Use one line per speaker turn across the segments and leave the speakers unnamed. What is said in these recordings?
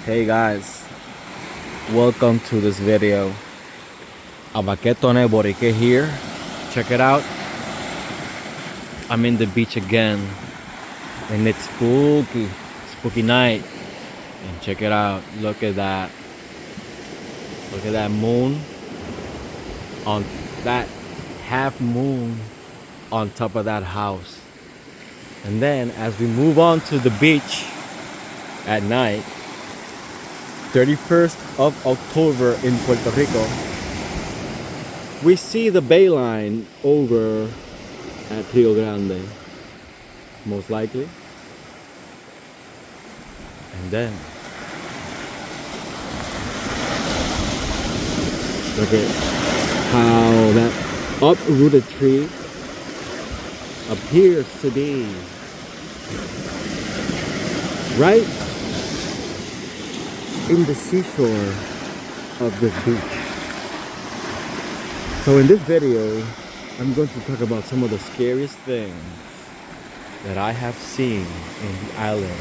Hey guys, welcome to this video. Abaquetone Borique here. Check it out. I'm in the beach again, and it's spooky night. And check it out. Look at that. Look at that moon on that half moon on top of that house. And then as we move on to the beach at night, 31st of October in Puerto Rico, we see the bay line over at Rio Grande, most likely. And then look at how that uprooted tree appears to be right in the seashore of this beach. So in this video, I'm going to talk about some of the scariest things that I have seen in the island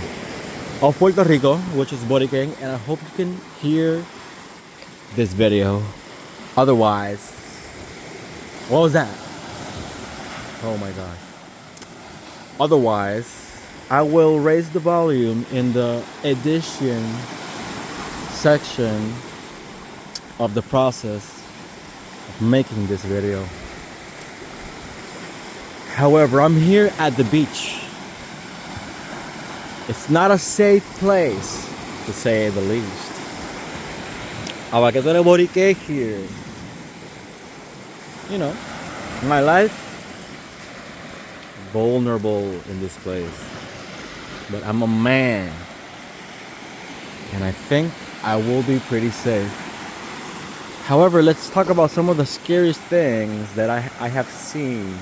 of Puerto Rico, which is Boriqueng, and I hope you can hear this video. Otherwise, what was that? Oh my gosh. Otherwise, I will raise the volume in the edition section of the process of making this video. However, I'm here at the beach. It's not a safe place, to say the least. Abaquetone Borique here. You know, my life vulnerable in this place, but I'm a man, and I think I will be pretty safe. However, let's talk about some of the scariest things that I have seen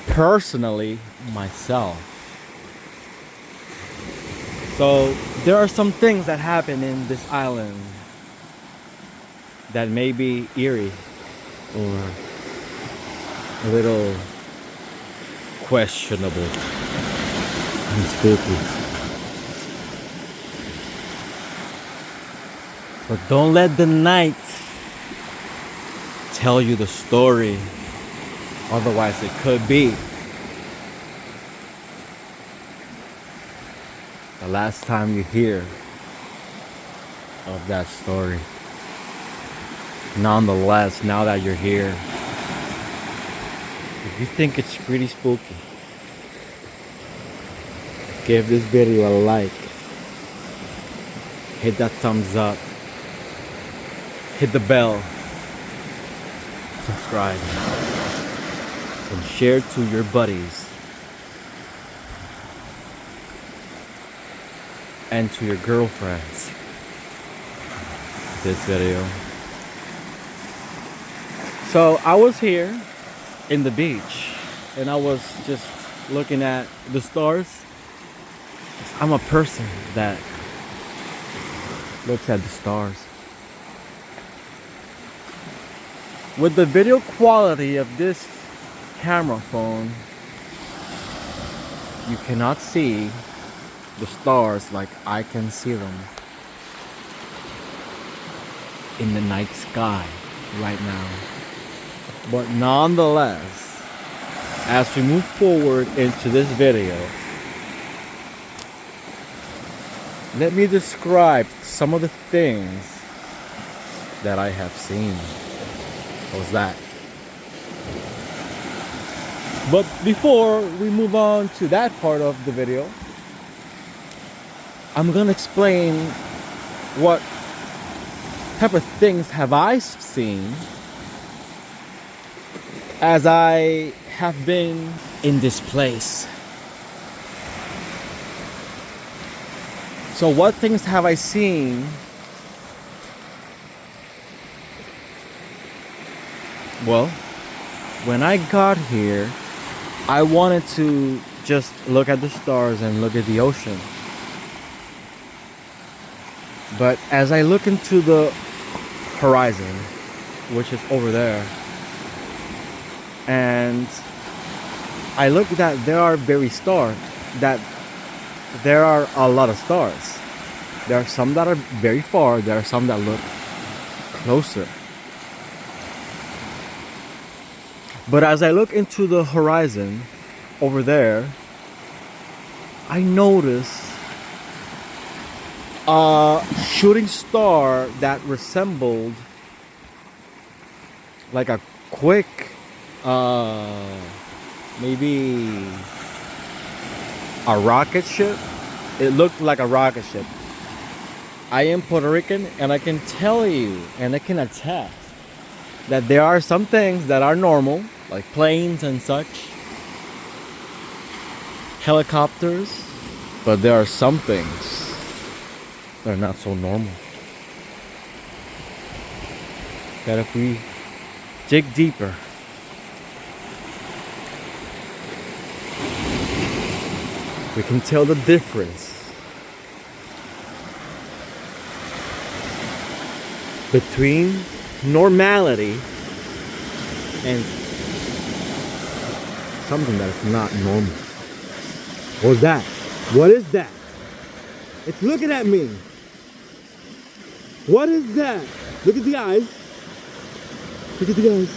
personally myself. So there are some things that happen in this island that may be eerie or a little questionable and spooky. But don't let the night tell you the story. Otherwise, it could be the last time you hear of that story. Nonetheless, now that you're here, if you think it's pretty spooky, give this video a like, hit that thumbs up, hit the bell, subscribe, and share to your buddies and to your girlfriends this video. So I was here in the beach and I was just looking at the stars. I'm a person that looks at the stars. With the video quality of this camera phone, you cannot see the stars like I can see them in the night sky right now. But nonetheless, as we move forward into this video, let me describe some of the things that I have seen. How's that? But before we move on to that part of the video, I'm gonna explain what type of things have I seen as I have been in this place. So what things have I seen? Well, when I got here, I wanted to just look at the stars and look at the ocean. But as I look into the horizon, which is over there, and I look that there are a lot of stars. There are some that are very far. There are some that look closer. But as I look into the horizon over there, I notice a shooting star that resembled like a quick, maybe a rocket ship. It looked like a rocket ship. I am Puerto Rican, and I can tell you, and I can attest, that there are some things that are normal, like planes and such, helicopters, but there are some things that are not so normal. That if we dig deeper, we can tell the difference between normality and something that is not normal. What's that? What is that? It's looking at me. What is that? Look at the eyes. Look at the eyes.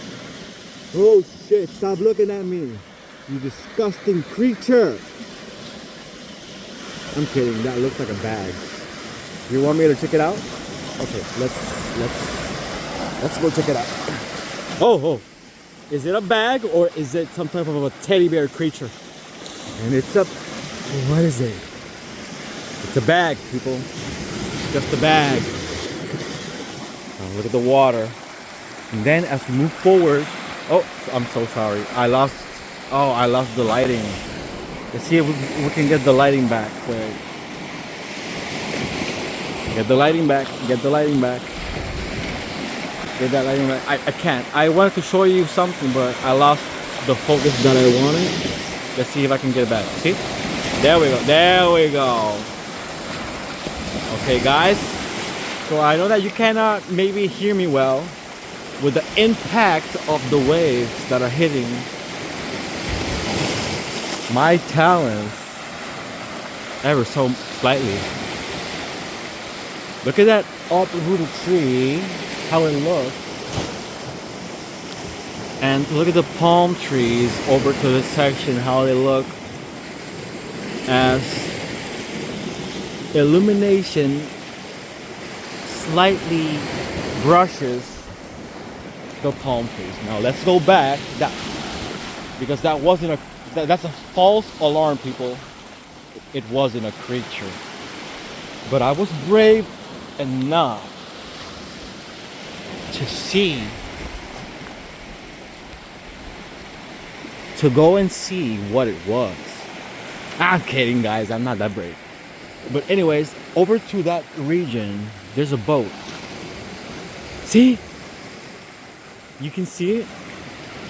Oh shit, stop looking at me. You disgusting creature. I'm kidding, that looks like a bag. You want me to check it out? Okay, let's go check it out. Oh, is it a bag or is it some type of a teddy bear creature? And it's a, what is it? It's a bag, people. Just a bag. Now look at the water. And then as we move forward, oh, I'm so sorry. I lost the lighting. Let's see if we can get the lighting back. Wait. Get the lighting back. Get the lighting back. Get that lighting back. I can't. I wanted to show you something, but I lost the focus that I wanted. Let's see if I can get it back. See? There we go. There we go. Okay, guys. So I know that you cannot maybe hear me well with the impact of the waves that are hitting my talons ever so slightly. Look at that uprooted tree, how it looks. And look at the palm trees over to this section, how they look as illumination slightly brushes the palm trees. Now let's go back, because that wasn't a, that's a false alarm, people. It wasn't a creature. But I was brave enough to see, to go and see what it was. I'm kidding, guys, I'm not that brave. But anyways, over to that region, there's a boat. See? You can see it?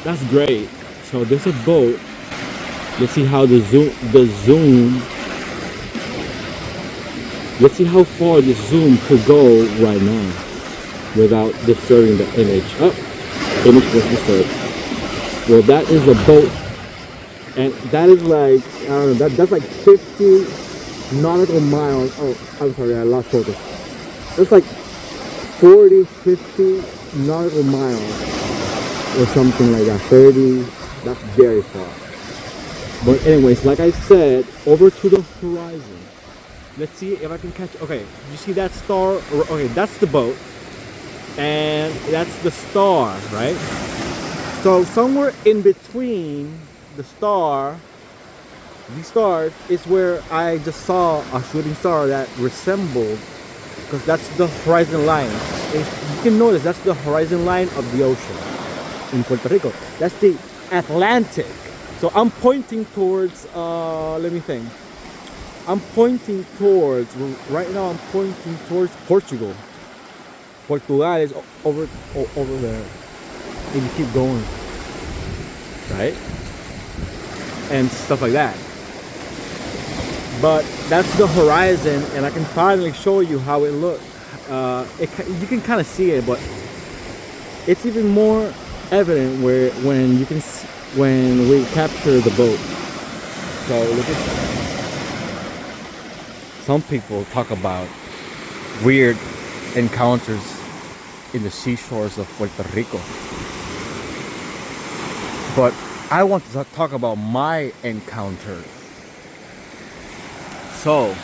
That's great. So there's a boat. Let's see how the zoom, let's see how far the zoom could go right now without disturbing the image. Oh, image was disturbed. Well, that is a boat, and that is like, I don't know, that's like 50 nautical miles. Oh, I'm sorry, I lost focus. That's like 40, 50 nautical miles or something like that. 30, that's very far. But anyways, like I said, over to the horizon. Let's see if I can catch. Okay, you see that star? Okay, that's the boat, and that's the star, right? So somewhere in between the star, these stars, is where I just saw a shooting star that resembled, because that's the horizon line. If you can notice, that's the horizon line of the ocean in Puerto Rico. That's the Atlantic. So I'm pointing towards, let me think. I'm pointing towards, right now I'm pointing towards Portugal. Portugal is over there. And you keep going, right? And stuff like that. But that's the horizon, and I can finally show you how it looks. You can kind of see it, but it's even more evident when you can see, when we capture the boat. So look at, some people talk about weird encounters in the seashores of Puerto Rico. But I want to talk about my encounters. So,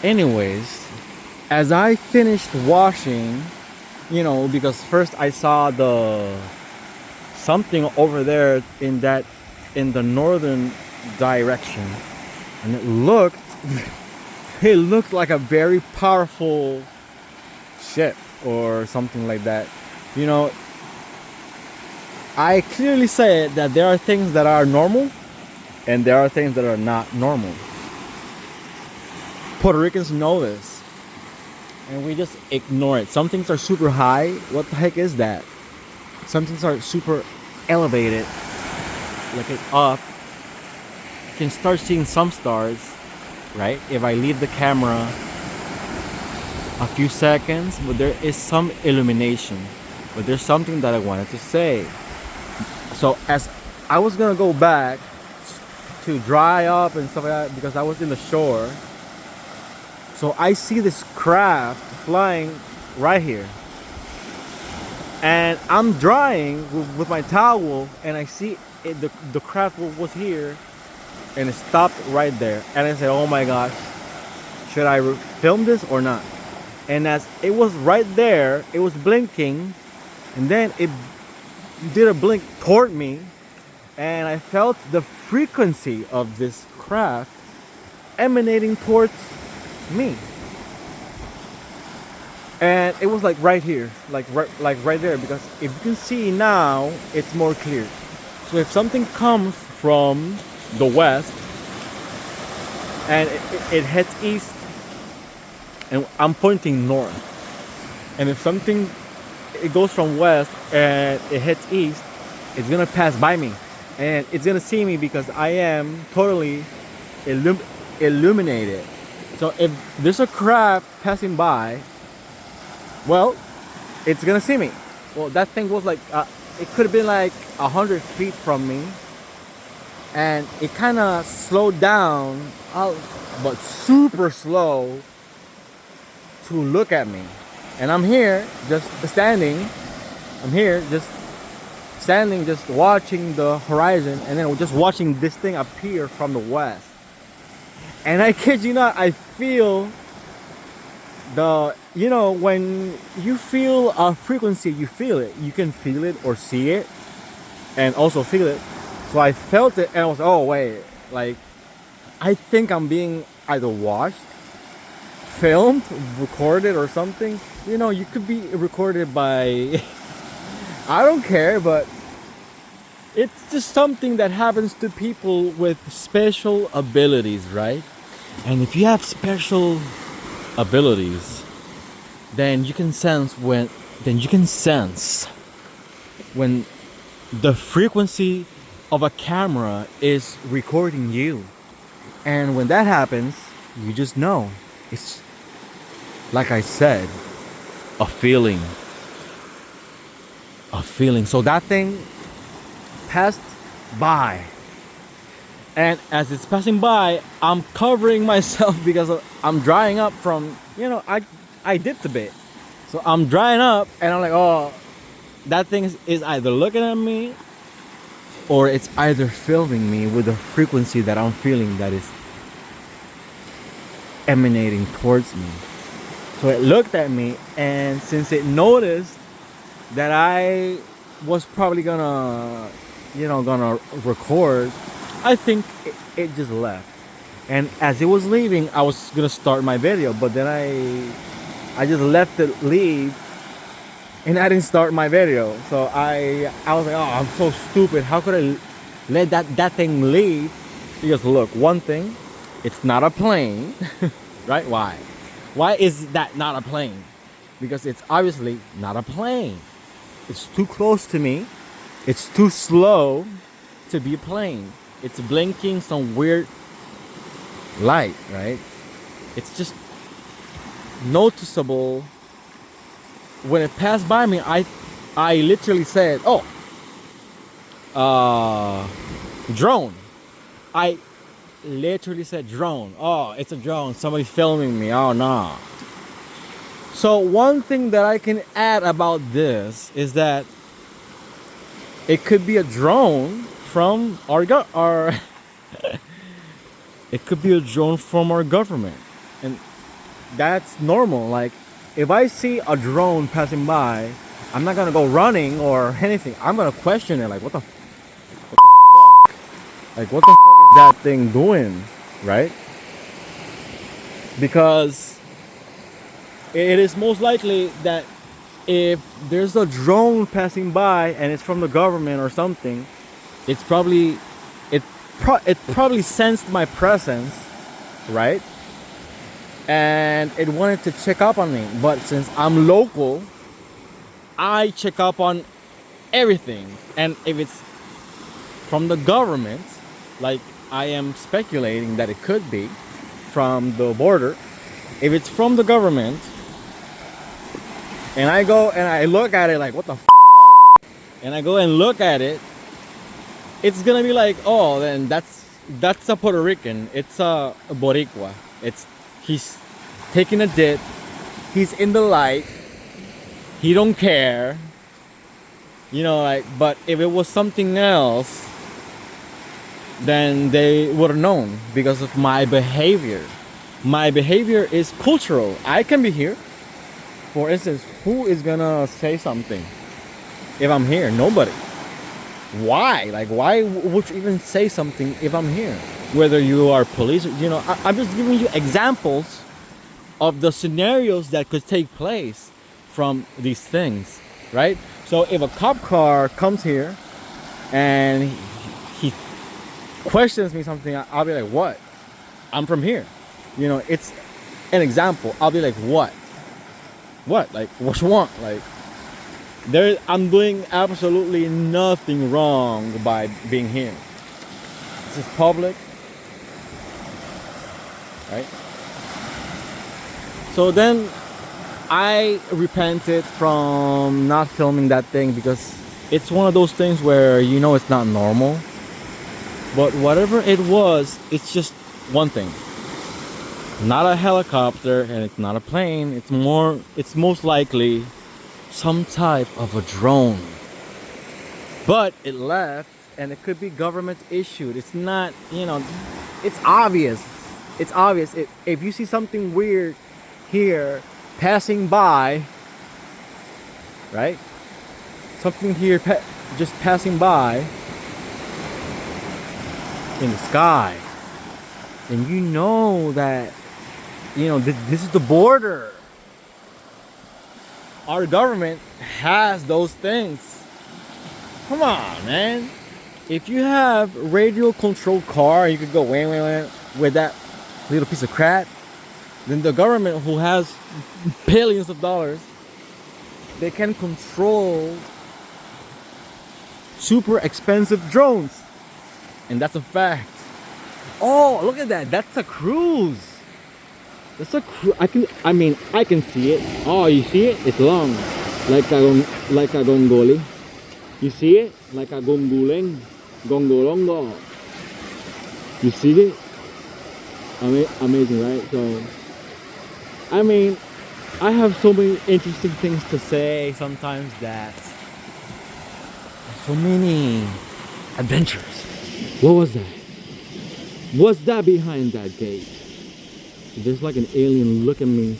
anyways, as I finished washing, because first I saw the something over there in the northern direction, and it looked like a very powerful ship or something like that. I clearly said that there are things that are normal and there are things that are not normal. Puerto Ricans know this, and we just ignore it. Some things are super high. What the heck is that? Some things are super elevated, like it's up. You can start seeing some stars, right? If I leave the camera a few seconds, but there is some illumination. But there's something that I wanted to say. So as I was gonna go back to dry up and stuff like that, because I was in the shore, so I see this craft flying right here, and I'm drying with my towel, and I see it, the craft was here, and it stopped right there, and I said, oh my gosh, should I film this or not? And as it was right there, it was blinking, and then it did a blink toward me, and I felt the frequency of this craft emanating towards me. And it was like right here, like right there, because if you can see now, it's more clear. So if something comes from the west and it heads east, and I'm pointing north, and if something it goes from west and it heads east, it's gonna pass by me and it's gonna see me because I am totally illuminated. So if there's a craft passing by, well, it's gonna see me. Well, that thing was like it could have been like 100 feet from me, and it kind of slowed down, but super slow, to look at me. And I'm here just standing. Just watching the horizon, and then just watching this thing appear from the west. And I kid you not, I feel when you feel a frequency, you feel it. You can feel it or see it and also feel it. So I felt it, and I was, oh wait, like I think I'm being either watched, filmed, recorded, or something. You could be recorded by I don't care, but it's just something that happens to people with special abilities, right? And if you have special abilities, then you can sense when the frequency of a camera is recording you. And when that happens, you just know. It's like I said, a feeling. So that thing passed by, and as it's passing by, I'm covering myself because I'm drying up from I dipped a bit, so I'm drying up, and I'm like, oh, that thing is either looking at me or it's either filming me with the frequency that I'm feeling that is emanating towards me. So it looked at me, and since it noticed that I was probably gonna record, I think it just left. And as it was leaving, I was gonna start my video, but then I just left it leave, and I didn't start my video. So I was like, oh, I'm so stupid. How could I let that thing leave? Because look, one thing, it's not a plane, right? Why is that not a plane? Because it's obviously not a plane. It's too close to me. It's too slow to be a plane. It's blinking some weird light, right? It's just noticeable. When it passed by me, I literally said, oh, drone. I literally said drone. Oh, it's a drone. Somebody's filming me. Oh no. So one thing that I can add about this is that it could be a drone from our it could be a drone from our government, and that's normal. Like, if I see a drone passing by, I'm not gonna go running or anything. I'm gonna question it, like, what the fuck? Like, what the fuck is that thing doing, right? Because it is most likely that if there's a drone passing by and it's from the government or something, it's probably it probably sensed my presence, right? And it wanted to check up on me. But since I'm local, I check up on everything. And if it's from the government, like I am speculating that it could be from the border, if it's from the government, and I go and I look at it like, what the f***? And I go and look at it, it's gonna be like, oh, then that's a Puerto Rican. It's a Boricua. He's taking a dip. He's in the light. He don't care. You know, like, but if it was something else, then they would have known because of my behavior. My behavior is cultural. I can be here. For instance, who is gonna say something if I'm here? Nobody. Why? Like, why would you even say something if I'm here? Whether you are police, you know, I'm just giving you examples of the scenarios that could take place from these things, right? So if a cop car comes here and he questions me something, I'll be like, what? I'm from here. You know, it's an example. I'll be like, what? What? Like, what you want? Like, I'm doing absolutely nothing wrong by being here. This is public, right? So then I repented from not filming that thing because it's one of those things where you know it's not normal. But whatever it was, it's just one thing. Not a helicopter and it's not a plane. It's most likely some type of a drone. But it left and it could be government issued. It's not, you know, it's obvious. It's obvious. If you see something weird here passing by, right? Something here just passing by in the sky, and you know that, you know, this is the border. Our government has those things. Come on, man. If you have radio controlled car, you could go wah, wah, wah, with that little piece of crap. Then the government, who has billions of dollars, they can control super expensive drones. And that's a fact. Oh, look at that. That's a cruise. That's a cruise. I can see it. Oh, you see it? It's long. Like a gongoli. You see it? Like a gonguleng. Gongolongo. You see it? Amazing, right? So, I mean, I have so many interesting things to say sometimes, that so many adventures. What was that? What's that behind that gate? There's like an alien looking at me,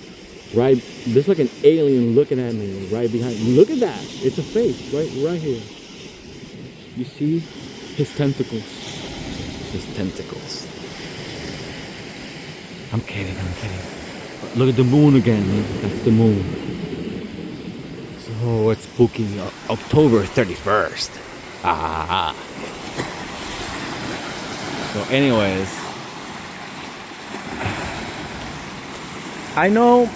right? There's like an alien looking at me right behind. Look at that! It's a face right here. You see his tentacles. His tentacles. I'm kidding. Look at the moon again. That's the moon. So it's booking October 31st. Ah. So anyways, I know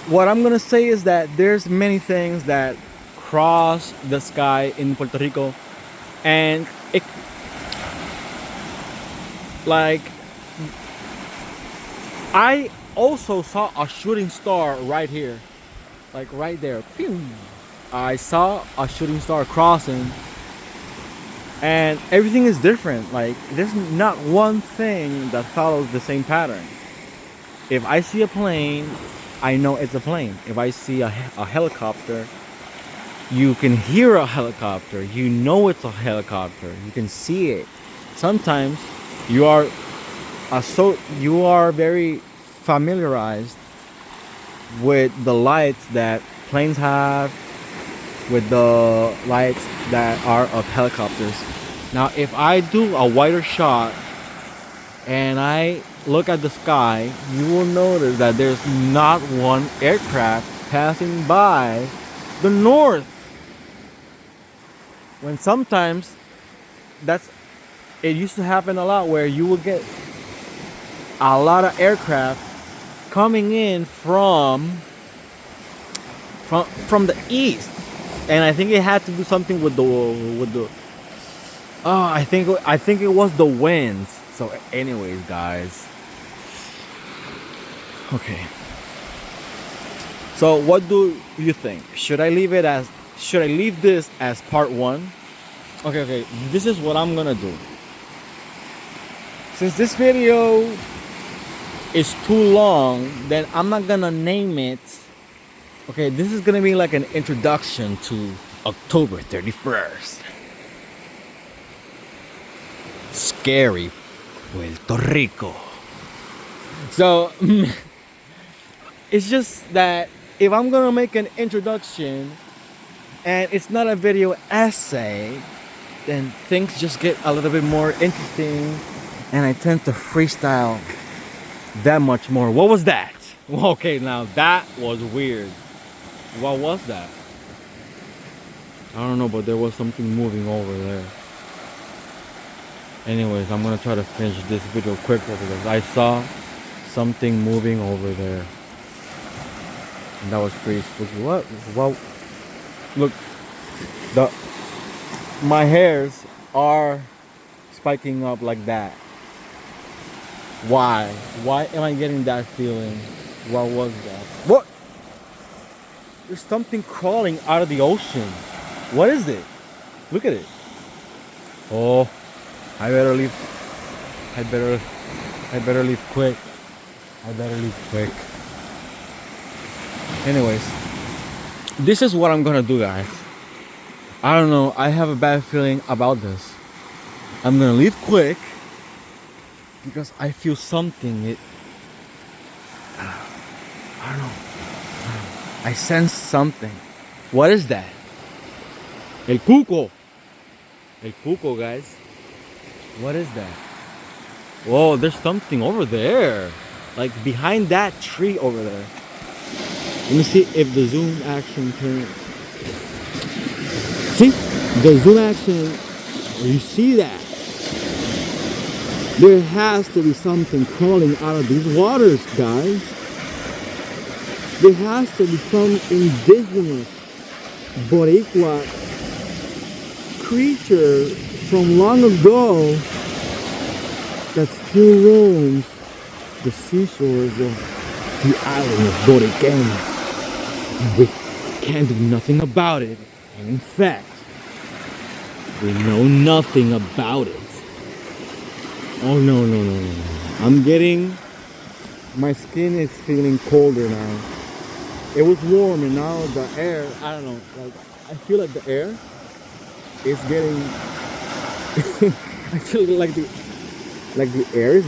what I'm gonna say is that there's many things that cross the sky in Puerto Rico, and it, like, I also saw a shooting star right here, like right there. Pew! I saw a shooting star crossing and everything is different. Like there's not one thing that follows the same pattern. If I see a plane, I know it's a plane. If I see a helicopter, you can hear a helicopter. You know it's a helicopter. You can see it. Sometimes you are you are very familiarized with the lights that planes have, with the lights that are of helicopters. Now, if I do a wider shot and I look at the sky, you will notice that there's not one aircraft passing by the north. When sometimes it used to happen a lot where you will get a lot of aircraft coming in from the east, and I think it had to do something with the I think it was the winds. So anyways, guys, okay, so what do you think? Should I leave this as part one? Okay, this is what I'm gonna do. Since this video is too long, then I'm not gonna name it. Okay, this is gonna be like an introduction to October 31st. Scary Puerto Rico. So it's just that if I'm gonna make an introduction and it's not a video essay, then things just get a little bit more interesting, and I tend to freestyle that much more. What was that? Okay, now that was weird. What was that? I don't know, but there was something moving over there. Anyways, I'm gonna try to finish this video quicker because I saw something moving over there, and that was pretty spooky. What? Look, my hairs are spiking up like that. Why am I getting that feeling? What was that? What? There's something crawling out of the ocean. What is it? Look at it. Oh, I better leave. I better leave quick. Anyways, this is what I'm gonna do, guys. I don't know, I have a bad feeling about this. I'm gonna leave quick because I feel something. I don't know. I sense something. What is that? El cuco, guys. What is that? Whoa, there's something over there, like behind that tree over there. Let me see if the zoom action turns. See the zoom action. You see that? There has to be something crawling out of these waters, guys. There has to be some indigenous Boricua creature from long ago that still roams the seashores of the island of Boriquén. We can't do nothing about it. And in fact, we know nothing about it. Oh no. My skin is feeling colder now. It was warm and now the air, I don't know, like I feel like the air is getting I feel like the air is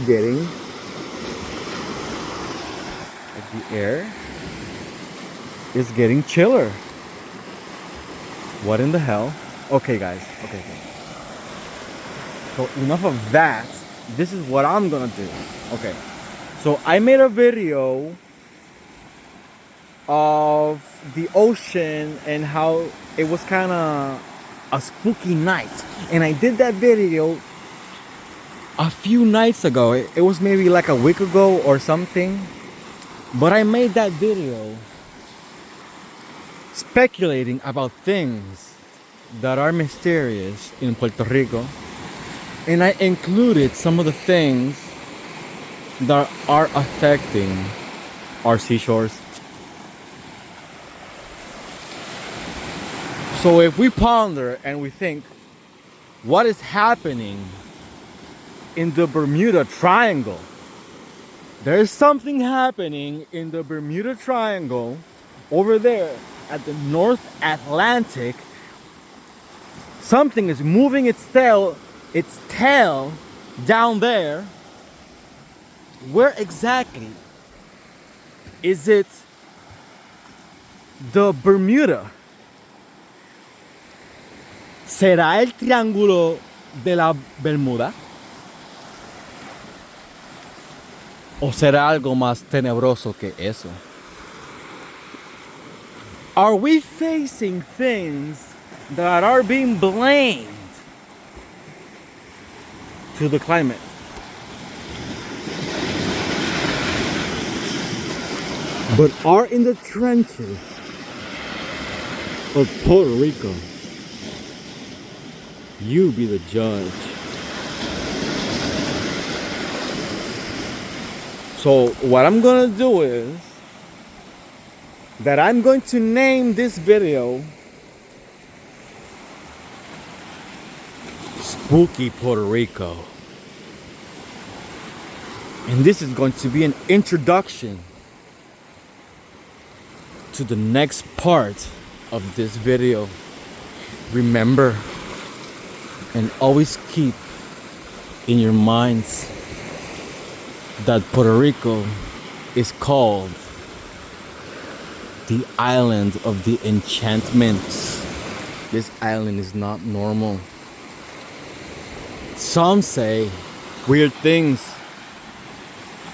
getting chiller. What in the hell? Okay guys, okay. So enough of that. This is what I'm gonna do. Okay, so I made a video of the ocean and how it was kind of a spooky night, and I did that video a few nights ago. It was maybe like a week ago or something, but I made that video speculating about things that are mysterious in Puerto Rico, and I included some of the things that are affecting our seashores. So if we ponder and we think, what is happening in the Bermuda Triangle. There's something happening in the Bermuda Triangle over there at the North Atlantic. Something is moving its tail down there. Where exactly? Is it the Bermuda? ¿Será el Triángulo de la Bermuda? ¿O será algo más tenebroso que eso? Are we facing things that are being blamed to the climate? But are in the trenches of Puerto Rico. You be the judge. So what I'm gonna do is that I'm going to name this video Spooky Puerto Rico. And this is going to be an introduction to the next part of this video. Remember, and always keep in your minds that Puerto Rico is called the island of the enchantments. This island is not normal. Some say weird things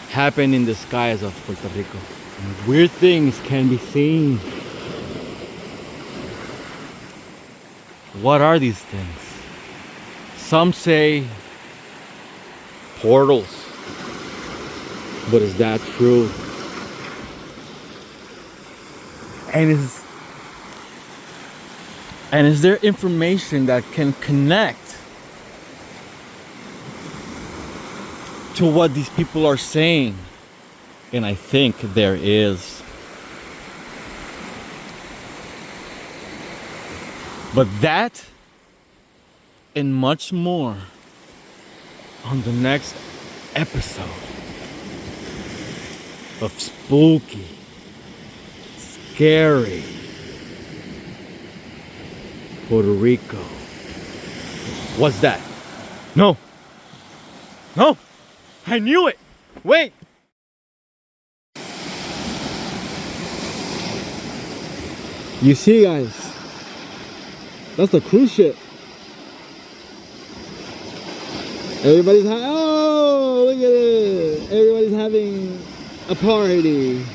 happen in the skies of Puerto Rico. And weird things can be seen. What are these things? Some say portals. But is that true? And is there information that can connect to what these people are saying? And I think there is. But that and much more on the next episode of Spooky, Scary Puerto Rico. What's that? No. No! I knew it! Wait! You see, guys, that's the cruise ship. Everybody's oh, look at it! Everybody's having a party.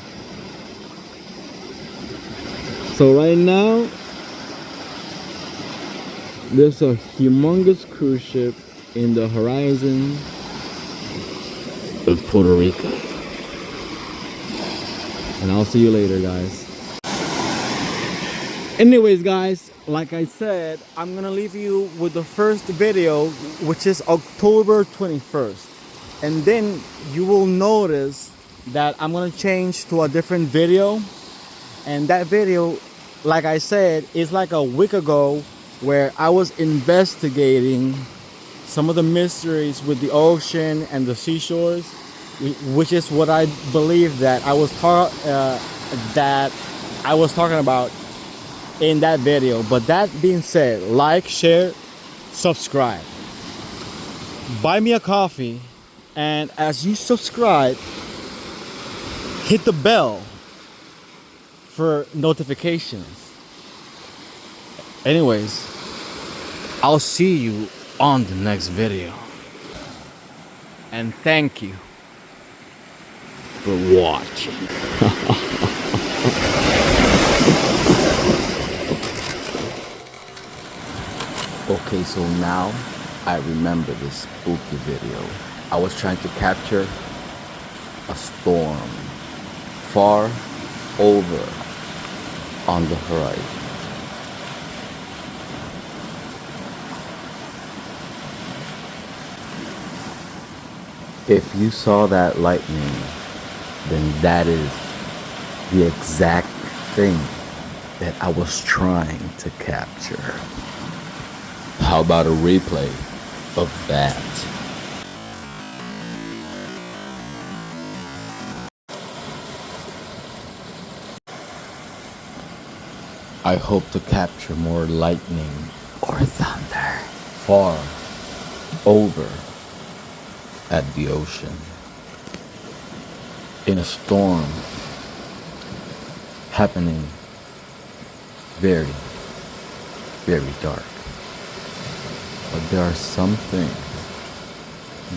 So right now, there's a humongous cruise ship in the horizon of Puerto Rico. And I'll see you later, guys. Anyways, guys, like I said, I'm gonna leave you with the first video, which is October 21st. And then you will notice that I'm gonna change to a different video. And that video, like I said, is like a week ago, where I was investigating some of the mysteries with the ocean and the seashores, which is what I believe that I was talking about in that video. But that being said, like, share, subscribe, buy me a coffee, and as you subscribe, hit the bell for notifications. Anyways, I'll see you on the next video. And thank you for watching. Okay, so now I remember this spooky video. I was trying to capture a storm far over on the horizon. If you saw that lightning, then that is the exact thing that I was trying to capture. How about a replay of that? I hope to capture more lightning or thunder far over at the ocean. In a storm happening very, very dark. But there are some things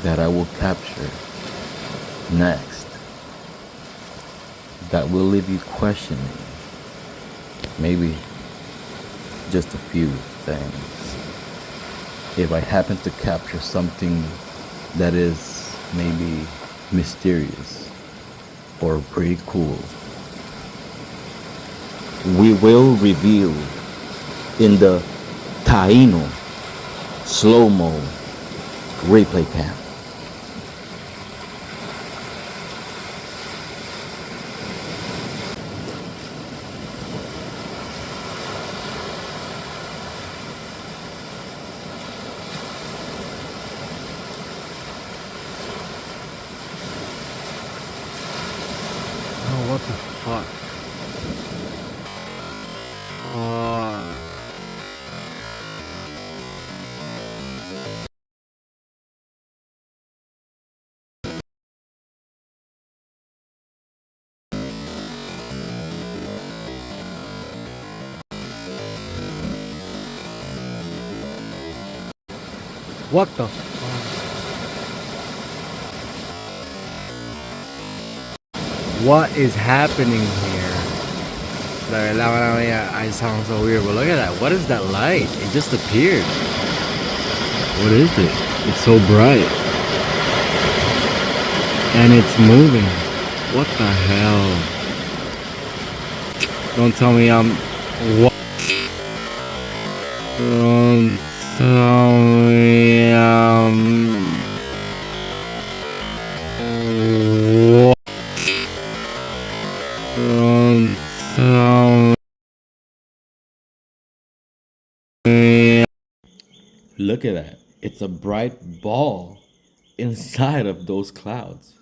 that I will capture next that will leave you questioning maybe just a few things. If I happen to capture something that is maybe mysterious or pretty cool, we will reveal in the Taino slow-mo replay cam. Oh, what the fuck? What the fuck? What is happening here? I sound so weird, but look at that. What is that light? It just appeared. What is it? It's so bright. And it's moving. What the hell? Don't tell me I'm... What? Don't tell me I'm... What? Don't tell me... Look at that. It's a bright ball inside of those clouds.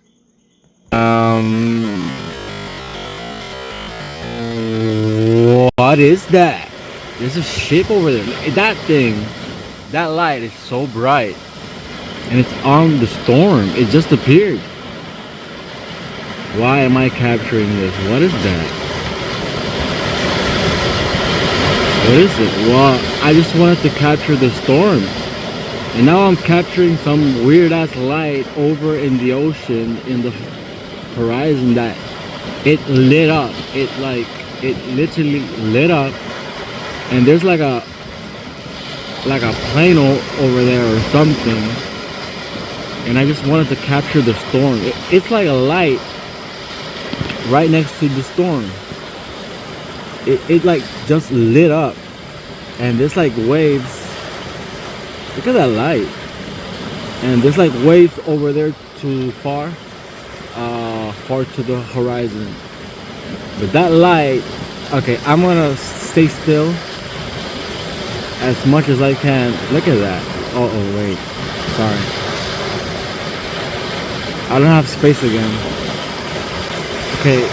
What is that? There's a ship over there. That thing, that light is so bright. And it's on the storm. It just appeared. Why am I capturing this? What is that? What is it? Well, I just wanted to capture the storm. And now I'm capturing some weird ass light over in the ocean, in the horizon, that it lit up. It literally lit up. And there's like a plane over there or something. And I just wanted to capture the storm. It's like a light right next to the storm. It like just lit up. And there's like waves. Look at that light. And there's like waves over there far to the horizon. But that light, okay, I'm gonna stay still as much as I can. Look at that. Oh wait, sorry, I don't have space again. Okay.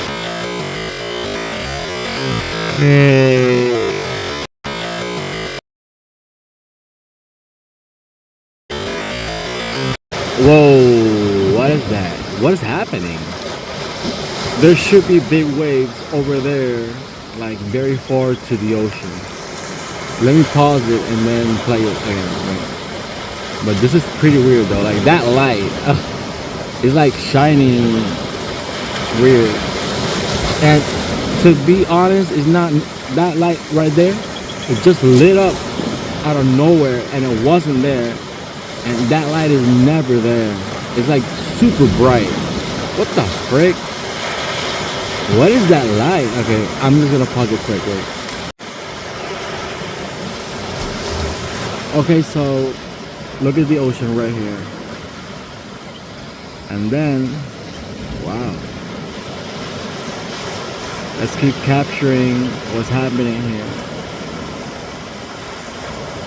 Whoa, what is that? What is happening? There should be big waves over there, like very far to the ocean. Let me pause it and then play it again. Wait. But this is pretty weird though. Like that light is like shining weird. And to be honest, it's not that light right there. It just lit up out of nowhere and it wasn't there. And that light is never there. It's like super bright. What the frick? What is that light? Okay, I'm just gonna pause it quick. Wait. Okay, so look at the ocean right here. And then, wow. Let's keep capturing what's happening here.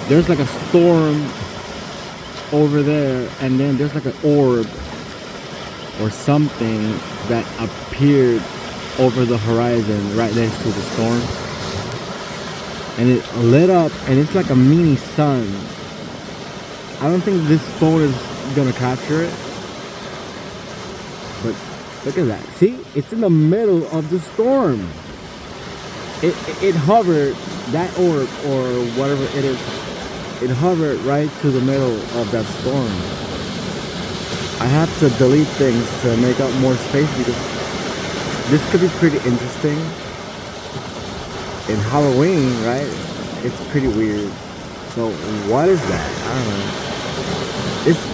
there's like a storm over there, and then there's like an orb or something that appeared over the horizon right next to the storm, and it lit up, and it's like a mini sun. I don't think this phone is gonna capture it, but look at that. See, it's in the middle of the storm. It hovered, that orb or whatever it is, it hovered right to the middle of that storm. I have to delete things to make up more space because this could be pretty interesting. In Halloween, right? It's pretty weird. So what is that? I don't know. It's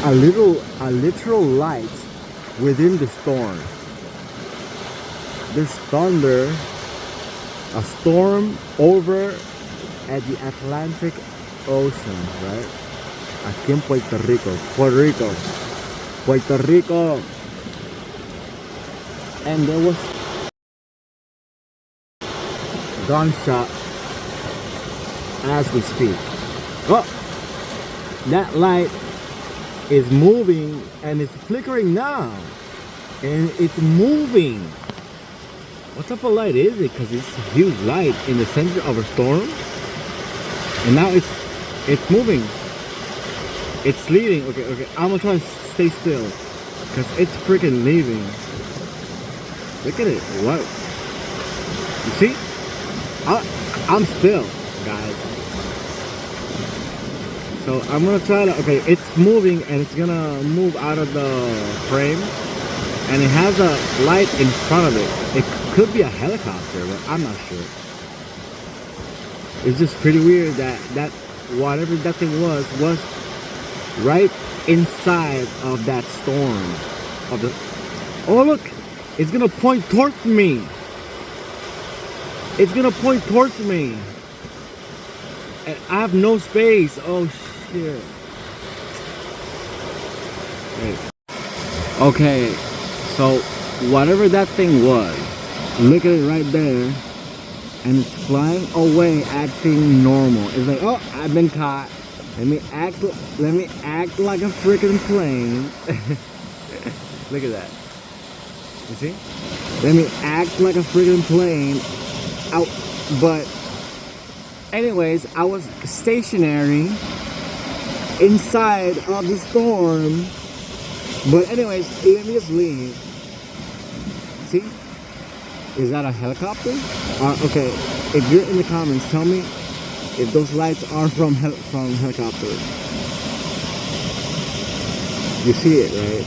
a literal light within the storm. There's thunder, a storm over at the Atlantic Ocean, right? Aquí en Puerto Rico, Puerto Rico. And there was gunshot as we speak. Oh, that light is moving and it's flickering now, and it's moving. What type of light is it? Because it's a huge light in the center of a storm, and now it's moving. It's leaving. Okay, I'm gonna try to stay still because it's freaking leaving. Look at it. What? You see? I'm still, guys. So I'm gonna try to. Okay, it's moving and it's gonna move out of the frame, and it has a light in front of it. It could be a helicopter, but I'm not sure. It's just pretty weird that whatever that thing was right inside of that storm of the. Oh look, it's gonna point towards me. It's gonna point towards me. And I have no space. Oh shit. Wait. Okay, so whatever that thing was, look at it right there, and it's flying away acting normal. It's like, oh, I've been caught. Let me act like a freaking plane. Look at that. You see? Let me act like a freaking plane. Out. But anyways, I was stationary inside of the storm. But anyways, let me just leave. See? Is that a helicopter? Okay, if you're in the comments, tell me if those lights are from helicopter. You see it, right?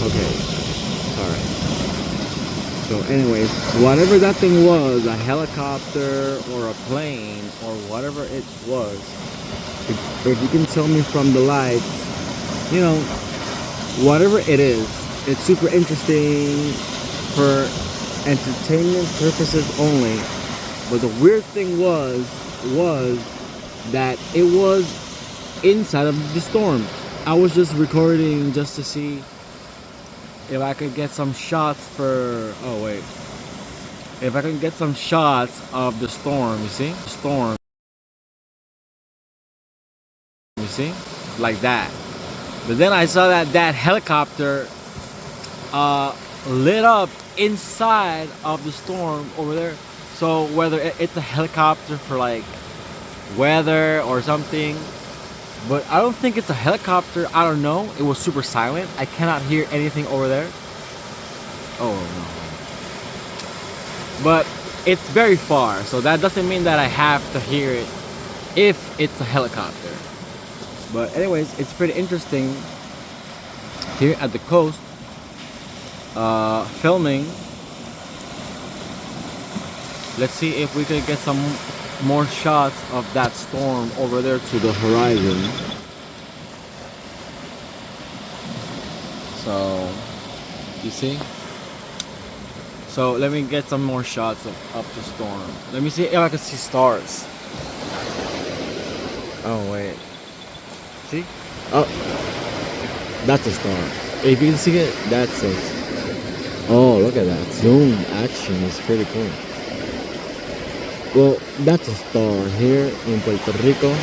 Okay, sorry. So anyways, whatever that thing was, a helicopter or a plane or whatever it was, if you can tell me from the lights, you know, whatever it is, it's super interesting for entertainment purposes only. But the weird thing was that it was inside of the storm. I was just recording just to see if I could get some shots for, oh wait, if I can get some shots of the storm, you see? Storm. You see? Like that. But then I saw that helicopter lit up inside of the storm over there. So whether it's a helicopter for like weather or something, but I don't think it's a helicopter. I don't know. It was super silent. I cannot hear anything over there. Oh no. But it's very far, so that doesn't mean that I have to hear it if it's a helicopter. But anyways, it's pretty interesting here at the coast, filming. Let's see if we can get some more shots of that storm over there to the horizon. So you see, so let me get some more shots of the storm. Let me see if I can see stars. Oh wait, see? Oh, that's a star. If you can see it, that's it. Oh, look at that zoom action is pretty cool. Well, that's a star here in Puerto Rico.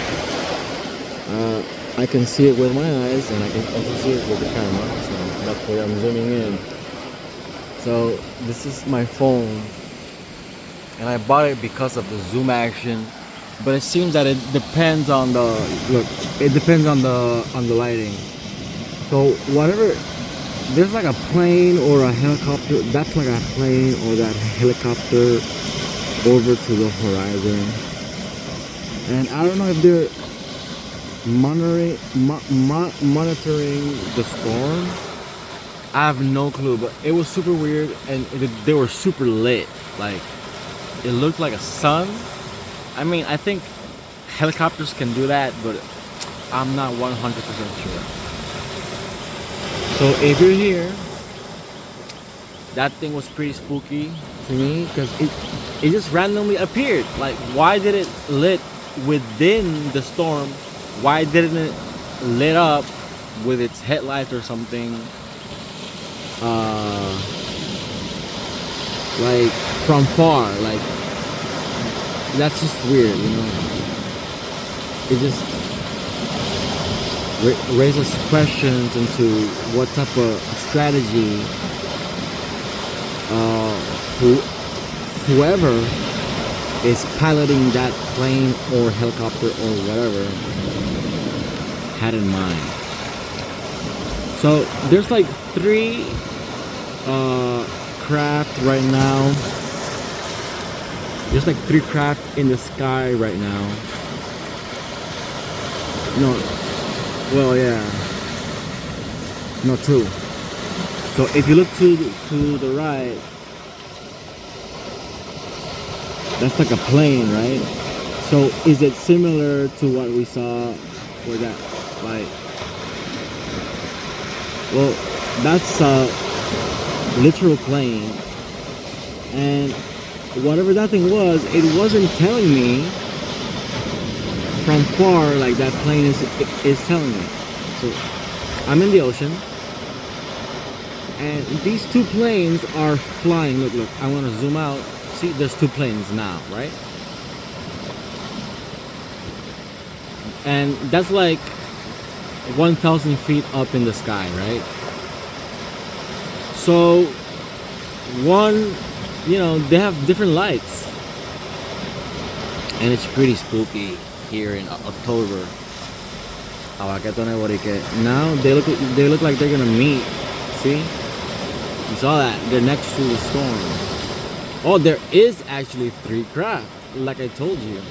I can see it with my eyes, and I can also see it with the camera. So that's why I'm zooming in. So this is my phone, and I bought it because of the zoom action. But it seems that it depends on the look. It depends on the lighting. So whatever, there's like a plane or a helicopter. That's like a plane or that helicopter over to the horizon. And I don't know if they're monitoring the storm. I have no clue, but it was super weird, and they were super lit. Like, it looked like a sun. I mean, I think helicopters can do that, but I'm not 100% sure. So if you're here, that thing was pretty spooky to me because it just randomly appeared. Like, why did it lit within the storm? Why didn't it lit up with its headlights or something? Like from far, like that's just weird, you know. It just raises questions into what type of strategy whoever is piloting that plane or helicopter or whatever had in mind. So there's like 3 craft right now. There's like 3 craft in the sky right now. No, well, yeah, no, 2. So if you look to the right, that's like a plane, right? So is it similar to what we saw for that, like, well, that's a literal plane, and whatever that thing was, it wasn't telling me from far like that plane is telling me. So I'm in the ocean, and these 2 planes are flying. Look, I want to zoom out. See, there's 2 planes now, right? And that's like 1,000 feet up in the sky, right? So one, you know, they have different lights, and it's pretty spooky here in October. Now they look like they're gonna meet. See, you saw that they're next to the storm. Oh, there is actually 3 craft, like I told you.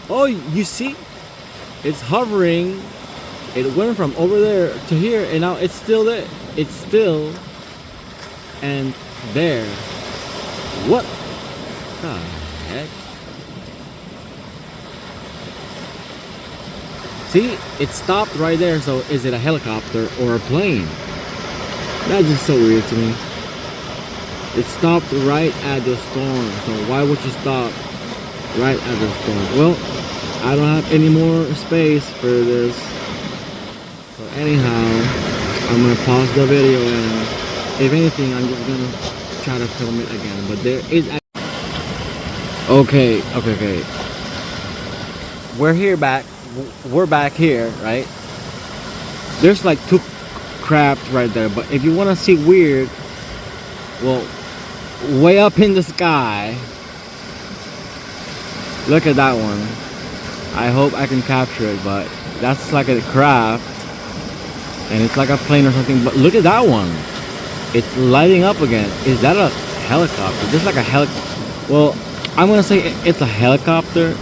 Oh, you see, it's hovering. It went from over there to here, and now it's still there. It's still and there. What the heck? See, it stopped right there. So is it a helicopter or a plane? That's just so weird to me. It stopped right at the storm. So why would you stop right at the storm? Well, I don't have any more space for this. So anyhow, I'm gonna pause the video, and if anything, I'm just gonna try to film it again. But there is okay. We're back here, right? There's like 2 craft right there, but if you want to see weird, well, way up in the sky, look at that one. I hope I can capture it, but that's like a craft, and it's like a plane or something. But look at that one, it's lighting up again. Is that a helicopter? Just like a well, I'm gonna say it's a helicopter,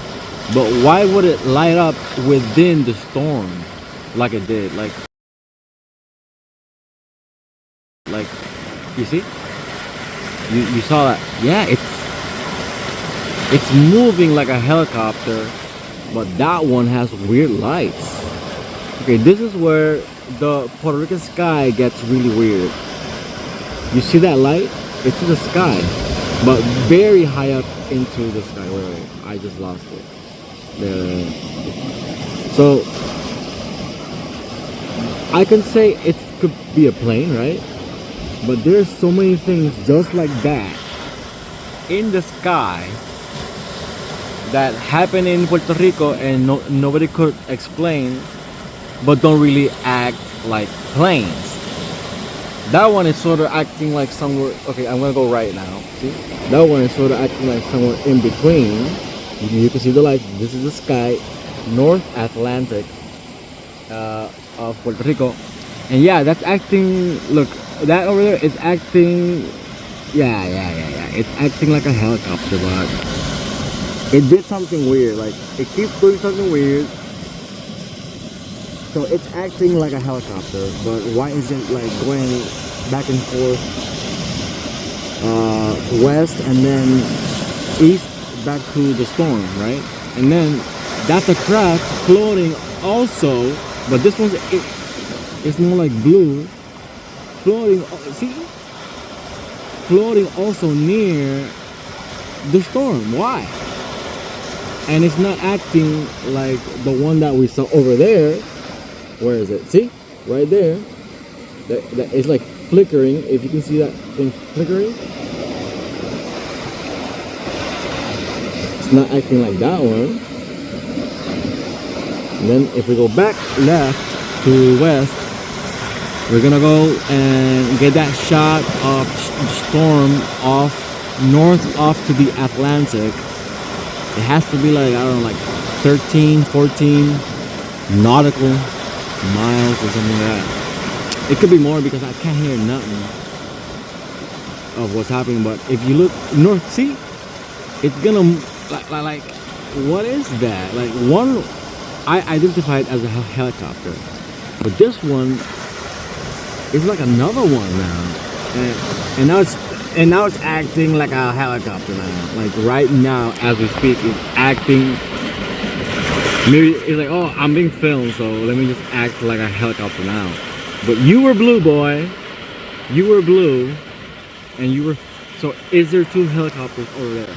but why would it light up within the storm like it did? Like you see, you saw that? Yeah, it's moving like a helicopter, but that one has weird lights. Okay, this is where the Puerto Rican sky gets really weird. You see that light? It's in the sky, but very high up into the sky. Wait, I just lost it. There. So I can say it could be a plane, right? But there's so many things just like that in the sky that happen in Puerto Rico and nobody could explain, but don't really act like planes. That one is sort of acting like somewhere. Okay, I'm gonna go right now. See, that one is sort of acting like somewhere in between. You can see the light. This is the sky, North Atlantic of Puerto Rico, and yeah, that's acting. Look, that over there is acting. Yeah. It's acting like a helicopter, but it did something weird. Like it keeps doing something weird. So it's acting like a helicopter, but why is it like going back and forth west and then east back to the storm, right? And then that's a craft floating also, but this one's it's more like blue, floating. See, floating also near the storm. Why? And it's not acting like the one that we saw over there. Where is it? See? Right there. That is like flickering. If you can see that thing flickering. It's not acting like that one. And then if we go back left to west, we're gonna go and get that shot of storm off north off to the Atlantic. It has to be like, I don't know, like 13, 14 nautical miles or something like that. It could be more because I can't hear nothing of what's happening. But if you look north, see, it's gonna like what is that? Like one, I identified as a helicopter, but this one is like another one now, and now it's acting like a helicopter now. Like right now, as we speak, it's acting. Maybe it's like, oh, I'm being filmed, so let me just act like a helicopter now. But you were blue, boy. You were blue, and you were. So, is there two helicopters over there?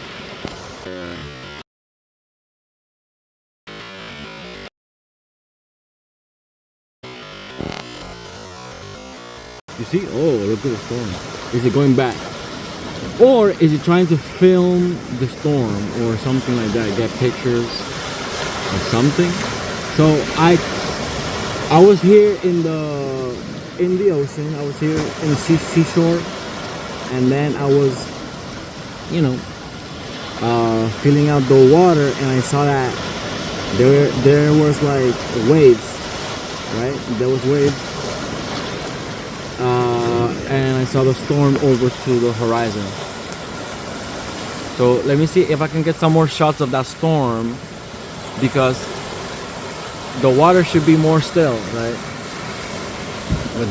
You see? Oh, look at the storm. Is it going back? Or is it trying to film the storm or something like that? Get pictures or something? So I was here in the ocean. I was here in the seashore, and then I was, you know, filling out the water, and I saw that there was like waves, right? There was waves. And I saw the storm over to the horizon. So let me see if I can get some more shots of that storm, because the water should be more still, right? But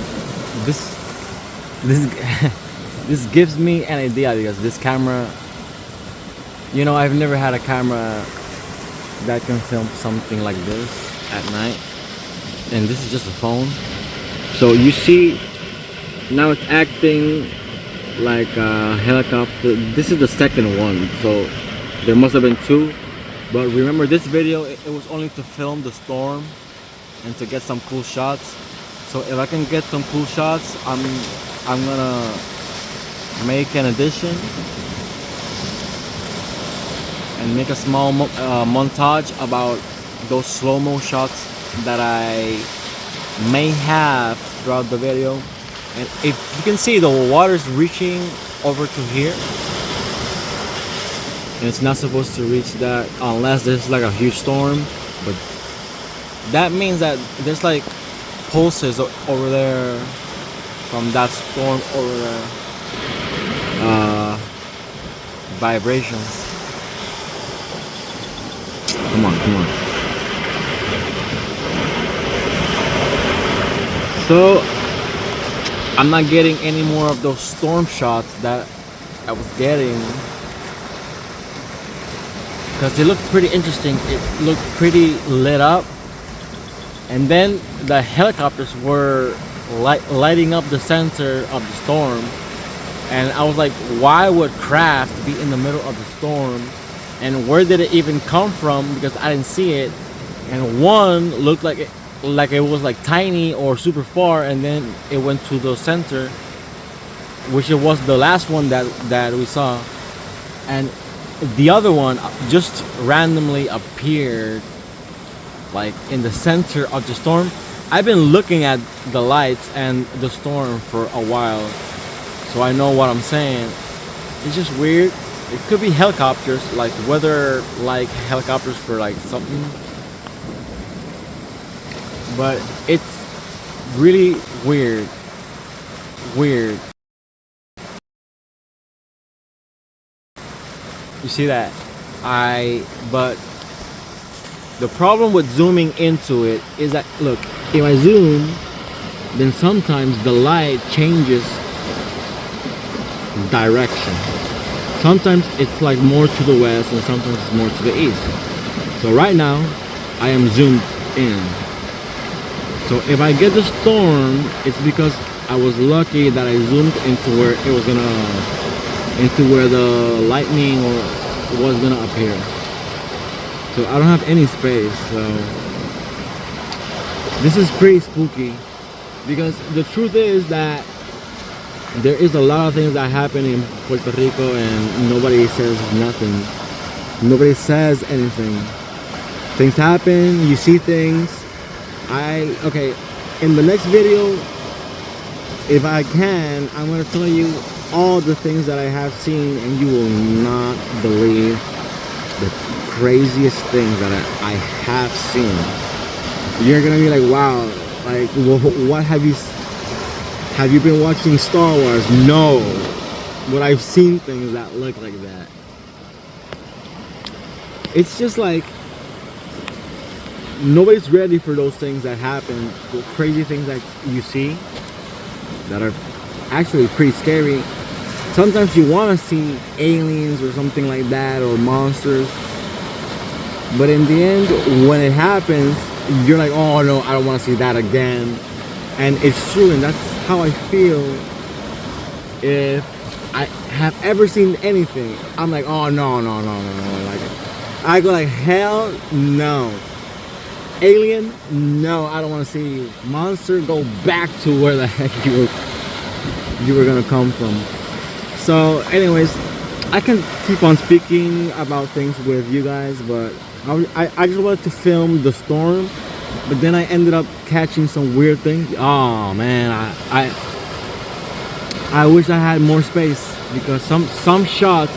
this gives me an idea, because this camera, you know, I've never had a camera that can film something like this at night, and this is just a phone. So you see, now it's acting like a helicopter. This is the second one, so there must have been two. But remember, this video, it was only to film the storm and to get some cool shots. So if I can get some cool shots, I'm gonna make an addition and make a small montage about those slow-mo shots that I may have throughout the video. And if you can see, the water's reaching over to here, and it's not supposed to reach that unless there's like a huge storm. But that means that there's like pulses over there from that storm over there, vibrations. Come on. So I'm not getting any more of those storm shots that I was getting, because they looked pretty interesting. It looked pretty lit up, and then the helicopters were lighting up the center of the storm, and I was like, why would craft be in the middle of the storm, and where did it even come from? Because I didn't see it. And one looked like it was like tiny or super far, and then it went to the center, which it was the last one that we saw. And the other one just randomly appeared like in the center of the storm. I've been looking at the lights and the storm for a while, so I know what I'm saying. It's just weird. It could be helicopters, like weather like helicopters for like something, but it's really weird. You see that? But the problem with zooming into it is that, look, if I zoom, then sometimes the light changes direction. Sometimes it's like more to the west and sometimes it's more to the east. So right now, I am zoomed in. So if I get the storm, it's because I was lucky that I zoomed into where it was into where the lightning was gonna appear. So I don't have any space, so this is pretty spooky, because the truth is that there is a lot of things that happen in Puerto Rico and nobody says nothing. Nobody says anything. Things happen, you see things. Okay, in the next video, if I can, I'm going to tell you all the things that I have seen, and you will not believe the craziest things that I have seen. You're going to be like, wow, like, what have you been watching Star Wars? No, but I've seen things that look like that. It's just like nobody's ready for those things that happen, the crazy things that you see that are actually pretty scary. Sometimes you want to see aliens or something like that, or monsters, but in the end, when it happens, you're like, oh no, I don't want to see that again. And it's true, and that's how I feel if I have ever seen anything. I'm like, oh no. Like, I go like, hell no. Alien, no, I don't want to see you. Monster, go back to where the heck you were gonna come from. So anyways, I can keep on speaking about things with you guys, but I just wanted to film the storm, but then I ended up catching some weird things. Oh man, I wish I had more space, because some shots